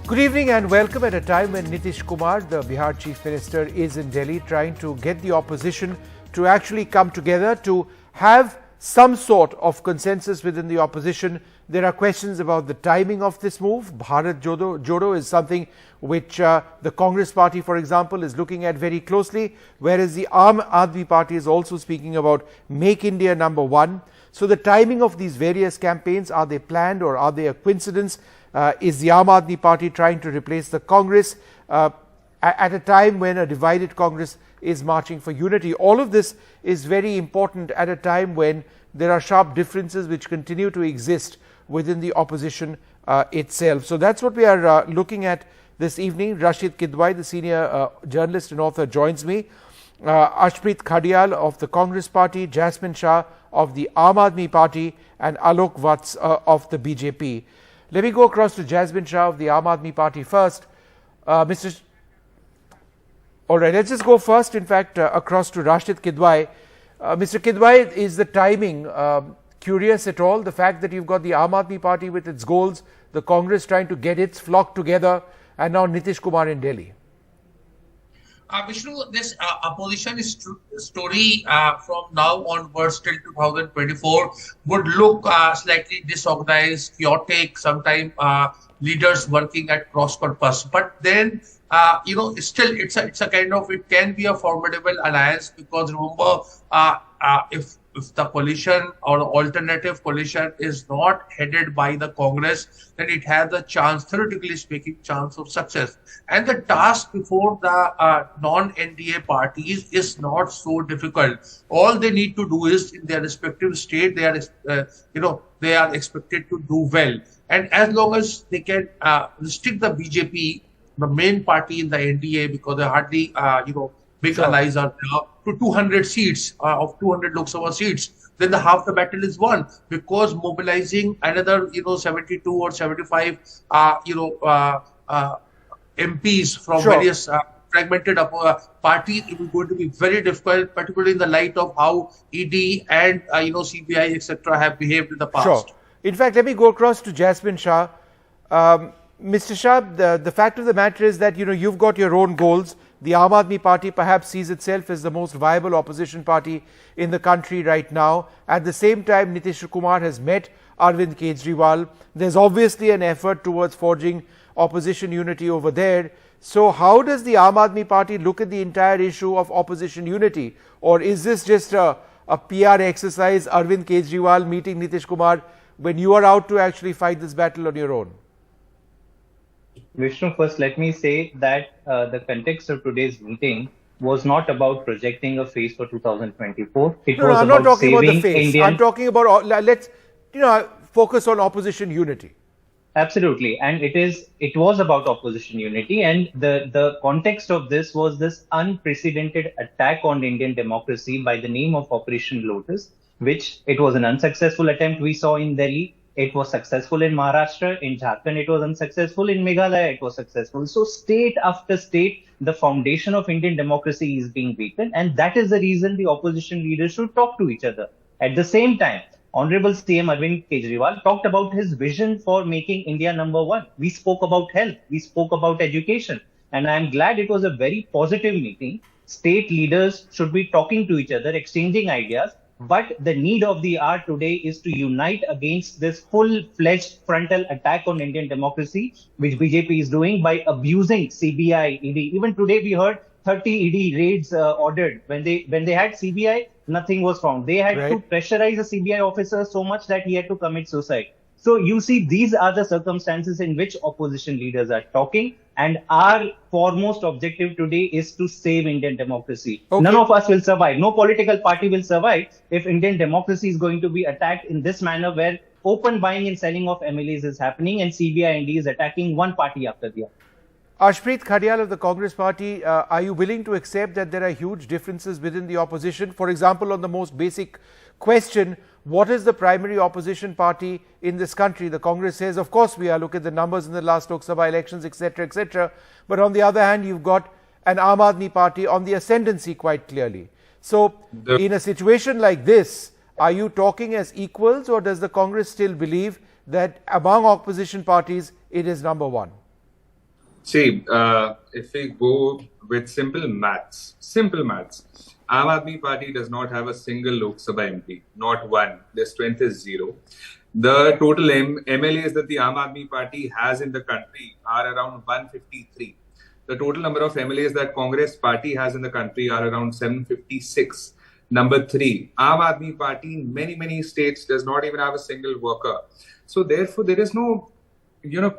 Good evening and welcome at a time when Nitish Kumar, the Bihar Chief Minister, is in Delhi trying to get the opposition to actually come together to have some sort of consensus within the opposition. There are questions about the timing of this move. Bharat Jodo is something which the Congress party, for example, is looking at very closely, whereas the Aam Aadmi Party is also speaking about Make India number one. So the timing of these various campaigns, are they planned or are they a coincidence? Is the Aam Aadmi Party trying to replace the Congress at a time when a divided Congress is marching for unity? All of this is very important at a time when there are sharp differences which continue to exist within the opposition itself. So that's what we are looking at this evening. Rashid Kidwai, the senior journalist and author, joins me. Ashpreet Khadial of the Congress Party, Jasmine Shah of the Aam Aadmi Party, and Alok Vats of the BJP. Let me go across to Jasmine Shah of the Aam Aadmi Party first. All right, let's just go first, in fact, across to Rashid Kidwai. Mr. Kidwai, is the timing curious at all? The fact that you've got the Aam Aadmi Party with its goals, the Congress trying to get its flock together, and now Nitish Kumar in Delhi. Vishnu, this opposition story from now onwards till 2024 would look slightly disorganized, chaotic, sometimes leaders working at cross purpose. But then, still it's a kind of, it can be a formidable alliance, because remember, if the coalition or alternative coalition is not headed by the Congress, then it has a chance, theoretically speaking, chance of success. And the task before the non-NDA parties is not so difficult. All they need to do is, in their respective state, they are expected to do well. And as long as they can restrict the BJP, the main party in the NDA, because they hardly, big allies are there, to 200 seats of 200 Lok Sabha seats, then the half the battle is won, because mobilizing another 72 or 75 MPs from various fragmented parties, it is going to be very difficult, particularly in the light of how ED and CBI etc. have behaved in the past. Sure. In fact, let me go across to Jasmine Shah. Mr. Shah, the fact of the matter is that you've got your own goals. The Aam Aadmi Party perhaps sees itself as the most viable opposition party in the country right now. At the same time, Nitish Kumar has met Arvind Kejriwal. There's obviously an effort towards forging opposition unity over there. So how does the Aam Aadmi Party look at the entire issue of opposition unity? Or is this just a PR exercise, Arvind Kejriwal meeting Nitish Kumar, when you are out to actually fight this battle on your own? Vishnu, first let me say that the context of today's meeting was not about projecting a face for 2024. I'm not talking about the face. I'm talking about, let's focus on opposition unity. Absolutely. And it was about opposition unity. And the context of this was this unprecedented attack on Indian democracy by the name of Operation Lotus, which it was an unsuccessful attempt we saw in Delhi. It was successful in Maharashtra. In Jharkhand, it was unsuccessful. In Meghalaya, it was successful. So state after state, the foundation of Indian democracy is being weakened. And that is the reason the opposition leaders should talk to each other. At the same time, Honorable CM Arvind Kejriwal talked about his vision for making India number one. We spoke about health. We spoke about education. And I'm glad it was a very positive meeting. State leaders should be talking to each other, exchanging ideas. But the need of the hour today is to unite against this full-fledged frontal attack on Indian democracy, which BJP is doing by abusing CBI, ED. Even today we heard 30 ED raids ordered. When they had CBI, nothing was found. They had to pressurize a CBI officer so much that he had to commit suicide. So you see, these are the circumstances in which opposition leaders are talking. And our foremost objective today is to save Indian democracy. Okay. None of us will survive. No political party will survive if Indian democracy is going to be attacked in this manner, where open buying and selling of MLAs is happening and CBI ND is attacking one party after the other. Ashpreet Khadial of the Congress Party, are you willing to accept that there are huge differences within the opposition? For example, on the most basic question, what is the primary opposition party in this country? The Congress says, of course, we are. Look at the numbers in the last Lok Sabha elections, etc., etc. But on the other hand, you've got an Aam Aadmi Party on the ascendancy quite clearly. So, in a situation like this, are you talking as equals, or does the Congress still believe that among opposition parties, it is number one? See, if we go with simple maths, Aam Aadmi Party does not have a single Lok Sabha MP, not one. Their strength is zero. The total MLAs that the Aam Aadmi Party has in the country are around 153. The total number of MLAs that Congress Party has in the country are around 756. Number three, Aam Aadmi Party in many states does not even have a single worker. So therefore, there is no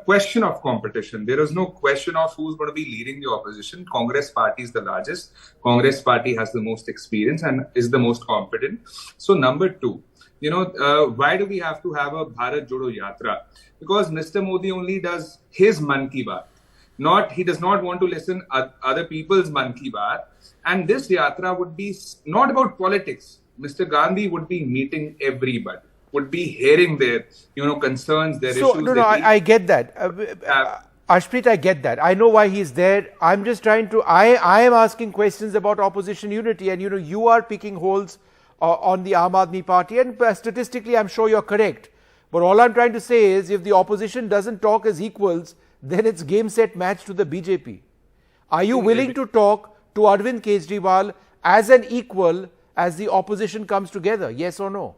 question of competition. There is no question of who's going to be leading the opposition. Congress Party is the largest. Congress Party has the most experience and is the most competent. So number two, why do we have to have a Bharat Jodo Yatra? Because Mr. Modi only does his Man Ki Baat. He does not want to listen other people's Man Ki Baat. And this Yatra would be not about politics. Mr. Gandhi would be meeting everybody, would be hearing their, concerns, their issues. No, I get that. Ashpreet, I get that. I know why he's there. I'm just trying to, I am asking questions about opposition unity, and you are picking holes on the Aam Aadmi Party, and statistically I'm sure you're correct. But all I'm trying to say is, if the opposition doesn't talk as equals, then it's game, set, match to the BJP. Are you willing to talk to Arvind Kejriwal as an equal as the opposition comes together? Yes or no?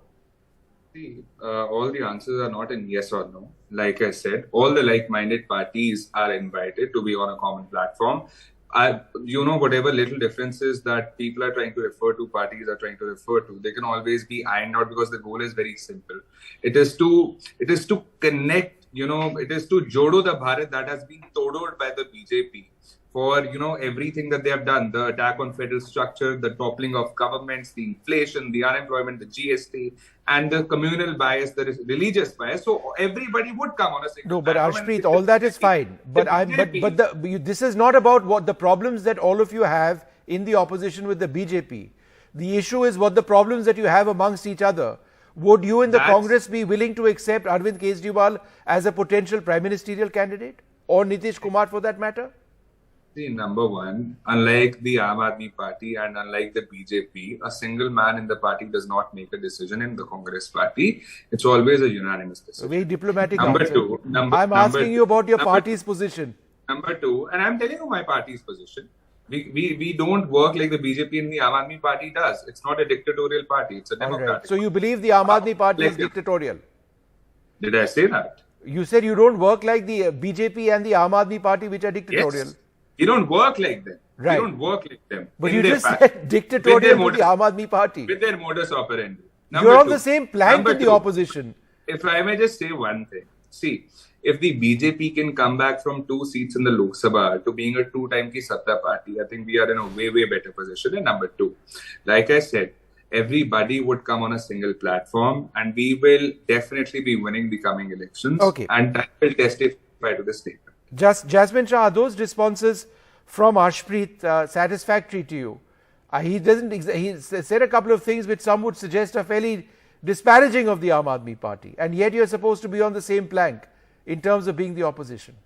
See, all the answers are not in yes or no. Like I said, all the like-minded parties are invited to be on a common platform. Whatever little differences that people are trying to refer to, parties are trying to refer to, they can always be ironed out, because the goal is very simple. It is to connect, it is to jodo the Bharat that has been todod by the BJP for, everything that they have done, the attack on federal structure, the toppling of governments, the inflation, the unemployment, the GST, and the communal bias, the religious bias. So everybody would come on a single. No, but Ashpreet, all that is fine. But this is not about what the problems that all of you have in the opposition with the BJP. The issue is what the problems that you have amongst each other. Would you in the Congress be willing to accept Arvind Kejriwal as a potential prime ministerial candidate, or Nitish Kumar for that matter? See, number one, unlike the Aam Aadmi Party and unlike the BJP, a single man in the party does not make a decision in the Congress Party. It's always a unanimous decision. Very diplomatic Number answer. two. I'm asking you about your party's position. Number two, and I'm telling you my party's position. We don't work like the BJP and the Aam Aadmi Party does. It's not a dictatorial party. It's a democratic. Right. So you believe the Aam Aadmi Party is dictatorial? Did I say that? You said you don't work like the BJP and the Aam Aadmi Party, which are dictatorial. Yes. You don't work like them. Right. You don't work like them. But you just said dictatorial to the Aam Aadmi Party. With their modus operandi. You're on the same plank with the opposition. If I may just say one thing. See, if the BJP can come back from 2 seats in the Lok Sabha to being a 2-time ki Satta party, I think we are in a way better position. And number two, like I said, everybody would come on a single platform, and we will definitely be winning the coming elections. Okay. And that will testify to the statement. Jasmine Shah, are those responses from Ashpreet satisfactory to you? He said a couple of things which some would suggest are fairly disparaging of the Aam Aadmi Party, and yet you're supposed to be on the same plank in terms of being the opposition.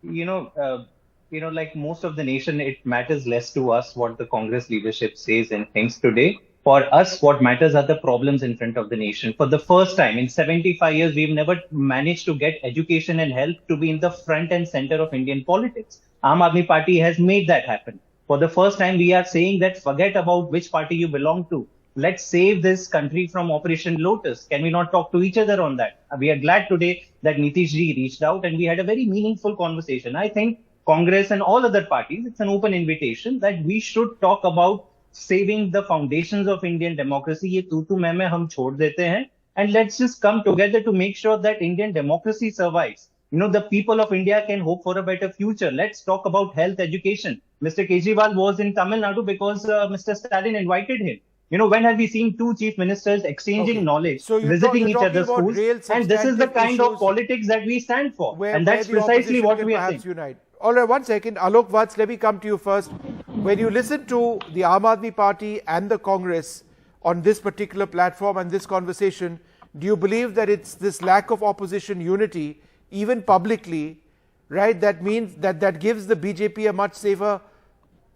Like most of the nation, it matters less to us what the Congress leadership says and thinks today. For us, what matters are the problems in front of the nation. For the first time in 75 years, we've never managed to get education and health to be in the front and center of Indian politics. Aam Aadmi Party has made that happen. For the first time, we are saying that forget about which party you belong to. Let's save this country from Operation Lotus. Can we not talk to each other on that? We are glad today that Nitish ji reached out and we had a very meaningful conversation. I think Congress and all other parties, it's an open invitation that we should talk about saving the foundations of Indian democracy. Ye tu main hum chhod dete hain, and let's just come together to make sure that Indian democracy survives. The people of India can hope for a better future. Let's talk about health, education. Mr. Kejriwal was in Tamil Nadu because Mr. Stalin invited him. When have we seen 2 chief ministers exchanging knowledge, visiting each other's schools? And this is the kind of politics that we stand for. And that's precisely what we are saying. Unite. All right, 1 second. Alok Vats, let me come to you first. When you listen to the Aam Aadmi Party and the Congress on this particular platform and this conversation, do you believe that it's this lack of opposition unity, even publicly, right, that means that gives the BJP a much safer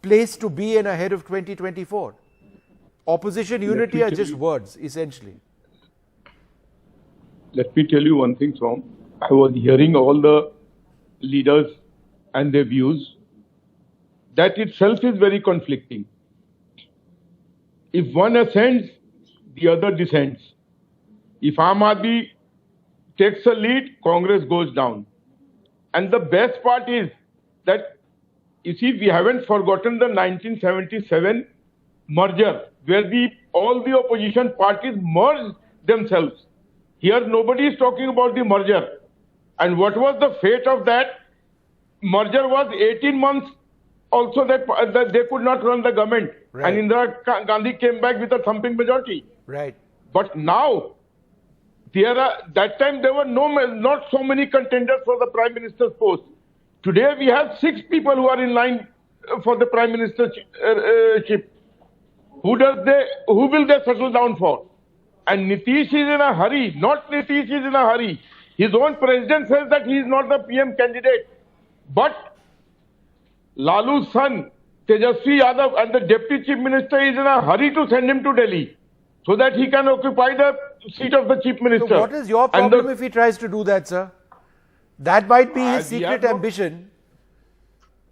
place to be in ahead of 2024? Opposition unity are just words, essentially. Let me tell you one thing, Tom. I was hearing all the leaders and their views, that itself is very conflicting. If one ascends, the other descends. If Aam Aadmi takes a lead, Congress goes down. And the best part is that, you see, we haven't forgotten the 1977 merger, where all the opposition parties merged themselves. Here, nobody is talking about the merger. And what was the fate of that? Merger was 18 months also that they could not run the government. Right. And Indira Gandhi came back with a thumping majority. Right. But now, that time there were not so many contenders for the Prime Minister's post. Today we have 6 people who are in line for the Prime Ministership. Who will they settle down for? And Nitish is in a hurry. Not Nitish is in a hurry. His own president says that he is not the PM candidate. But Lalu's son, Tejasvi Yadav, and the Deputy Chief Minister is in a hurry to send him to Delhi so that he can occupy the seat of the Chief Minister. So what is your problem if he tries to do that, sir? That might be his secret ambition.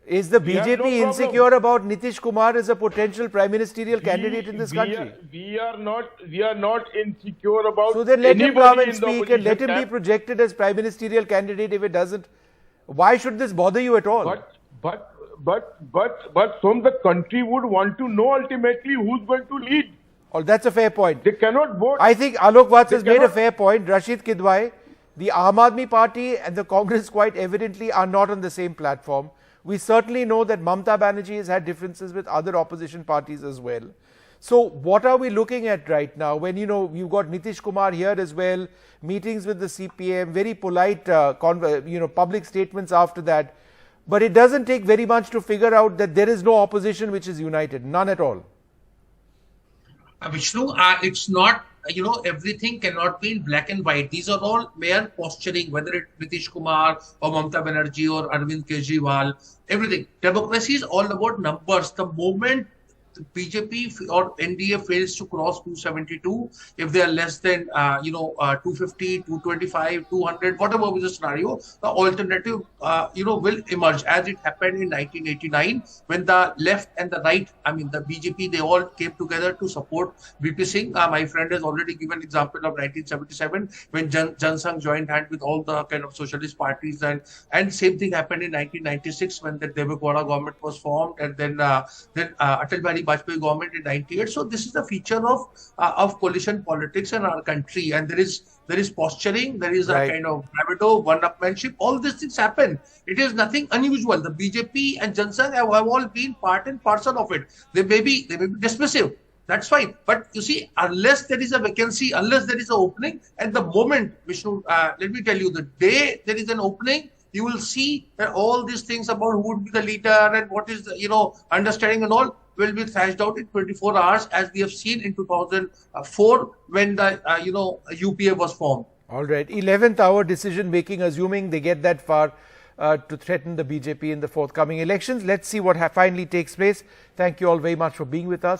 Is the BJP insecure about Nitish Kumar as a potential prime ministerial candidate in this country? We are not insecure about. So then let him come and speak and let him be projected as prime ministerial candidate. If it doesn't, why should this bother you at all? But from the country would want to know ultimately who's going to lead. Oh, that's a fair point. They cannot vote. I think Alok Vats has made a fair point. Rashid Kidwai, the Aam Aadmi Party and the Congress quite evidently are not on the same platform. We certainly know that Mamata Banerjee has had differences with other opposition parties as well. So what are we looking at right now when, you've got Nitish Kumar here as well, meetings with the CPM, very polite, public statements after that. But it doesn't take very much to figure out that there is no opposition which is united, none at all. Vishnu, it's not, everything cannot be in black and white. These are all mere posturing, whether it's Nitish Kumar or Mamata Banerjee or Arvind Kejriwal, everything. Democracy is all about numbers. The moment the BJP or NDA fails to cross 272, if they are less than 250, 225, 200, whatever was the scenario, the alternative will emerge, as it happened in 1989 when the left and the right, the BJP, they all came together to support VP Singh. My friend has already given example of 1977 when Jan Sangh joined hand with all the kind of socialist parties, and same thing happened in 1996 when the Deve Gowda government was formed, and then Atal Bihari Vajpayee government in 98. So this is the feature of coalition politics in our country, and there is posturing, there is a kind of bravado, one-upmanship. All these things happen. It is nothing unusual. The BJP and Jan Sangh have all been part and parcel of it. They may be dismissive. That's fine. But you see, unless there is a vacancy, unless there is an opening, and the moment, Vishnu, let me tell you, the day there is an opening, you will see that all these things about who would be the leader and what is the, understanding and all will be thrashed out in 24 hours, as we have seen in 2004 when the, UPA was formed. All right. 11th hour decision making, assuming they get that far to threaten the BJP in the forthcoming elections. Let's see what finally takes place. Thank you all very much for being with us.